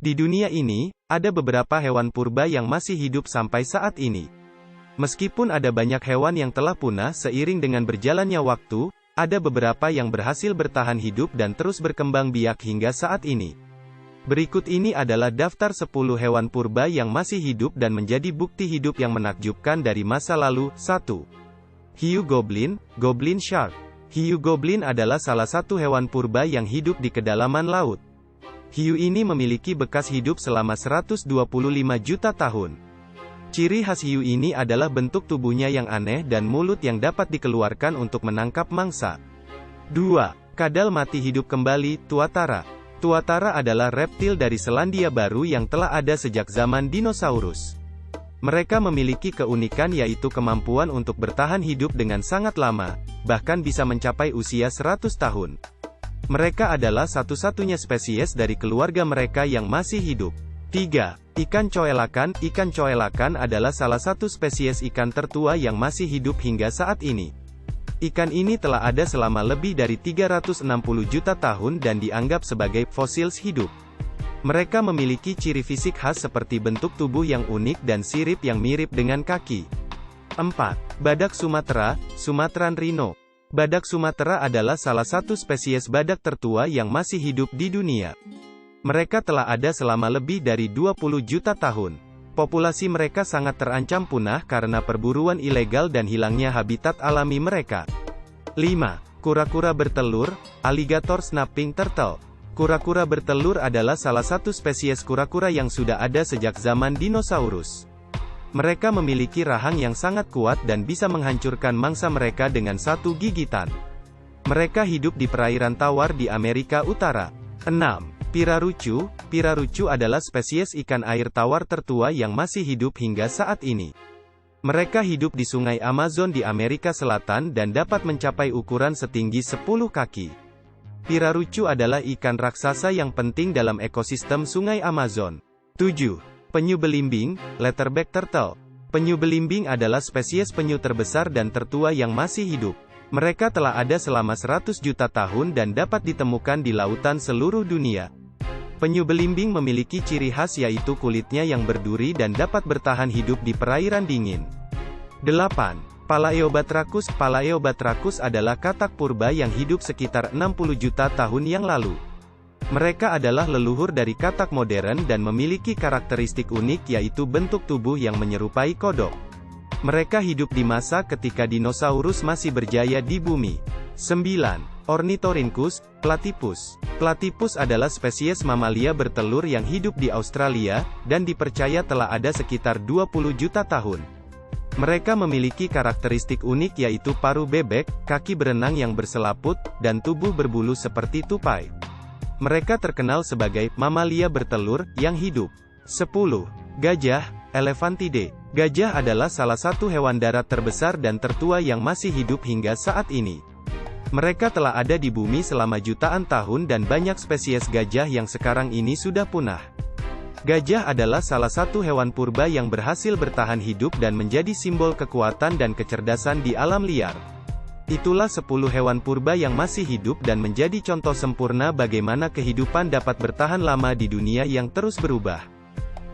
Di dunia ini, ada beberapa hewan purba yang masih hidup sampai saat ini. Meskipun ada banyak hewan yang telah punah seiring dengan berjalannya waktu, ada beberapa yang berhasil bertahan hidup dan terus berkembang biak hingga saat ini. Berikut ini adalah daftar 10 hewan purba yang masih hidup dan menjadi bukti hidup yang menakjubkan dari masa lalu. 1. Hiu goblin, goblin shark. Hiu goblin adalah salah satu hewan purba yang hidup di kedalaman laut. Hiu ini memiliki bekas hidup selama 125 juta tahun. Ciri khas hiu ini adalah bentuk tubuhnya yang aneh dan mulut yang dapat dikeluarkan untuk menangkap mangsa. 2. Kadal mati hidup kembali, tuatara. Tuatara adalah reptil dari Selandia Baru yang telah ada sejak zaman dinosaurus. Mereka memiliki keunikan yaitu kemampuan untuk bertahan hidup dengan sangat lama, bahkan bisa mencapai usia 100 tahun. Mereka adalah satu-satunya spesies dari keluarga mereka yang masih hidup. 3. Ikan coelakan. Ikan coelakan adalah salah satu spesies ikan tertua yang masih hidup hingga saat ini. Ikan ini telah ada selama lebih dari 360 juta tahun dan dianggap sebagai fosil hidup. Mereka memiliki ciri fisik khas seperti bentuk tubuh yang unik dan sirip yang mirip dengan kaki. 4. Badak Sumatera, Sumatran rhino. Badak Sumatera adalah salah satu spesies badak tertua yang masih hidup di dunia. Mereka telah ada selama lebih dari 20 juta tahun. Populasi mereka sangat terancam punah karena perburuan ilegal dan hilangnya habitat alami mereka. 5. Kura-kura bertelur, alligator snapping turtle. Kura-kura bertelur adalah salah satu spesies kura-kura yang sudah ada sejak zaman dinosaurus. Mereka memiliki rahang yang sangat kuat dan bisa menghancurkan mangsa mereka dengan satu gigitan. Mereka hidup di perairan tawar di Amerika Utara. 6. Pirarucu. Pirarucu adalah spesies ikan air tawar tertua yang masih hidup hingga saat ini. Mereka hidup di sungai Amazon di Amerika Selatan dan dapat mencapai ukuran setinggi 10 kaki. Pirarucu adalah ikan raksasa yang penting dalam ekosistem sungai Amazon. 7. Penyu belimbing, leatherback turtle. Penyu belimbing adalah spesies penyu terbesar dan tertua yang masih hidup. Mereka telah ada selama 100 juta tahun dan dapat ditemukan di lautan seluruh dunia. Penyu belimbing memiliki ciri khas yaitu kulitnya yang berduri dan dapat bertahan hidup di perairan dingin. 8. Palaeobatrachus. Palaeobatrachus adalah katak purba yang hidup sekitar 60 juta tahun yang lalu. Mereka adalah leluhur dari katak modern dan memiliki karakteristik unik yaitu bentuk tubuh yang menyerupai kodok. Mereka hidup di masa ketika dinosaurus masih berjaya di bumi. 9. Ornithorhynchus, platypus. Platypus adalah spesies mamalia bertelur yang hidup di Australia, dan dipercaya telah ada sekitar 20 juta tahun. Mereka memiliki karakteristik unik yaitu paruh bebek, kaki berenang yang berselaput, dan tubuh berbulu seperti tupai. Mereka terkenal sebagai mamalia bertelur yang hidup. 10. Gajah, Elephantide. Gajah adalah salah satu hewan darat terbesar dan tertua yang masih hidup hingga saat ini. Mereka telah ada di bumi selama jutaan tahun dan banyak spesies gajah yang sekarang ini sudah punah. Gajah adalah salah satu hewan purba yang berhasil bertahan hidup dan menjadi simbol kekuatan dan kecerdasan di alam liar. Itulah 10 hewan purba yang masih hidup dan menjadi contoh sempurna bagaimana kehidupan dapat bertahan lama di dunia yang terus berubah.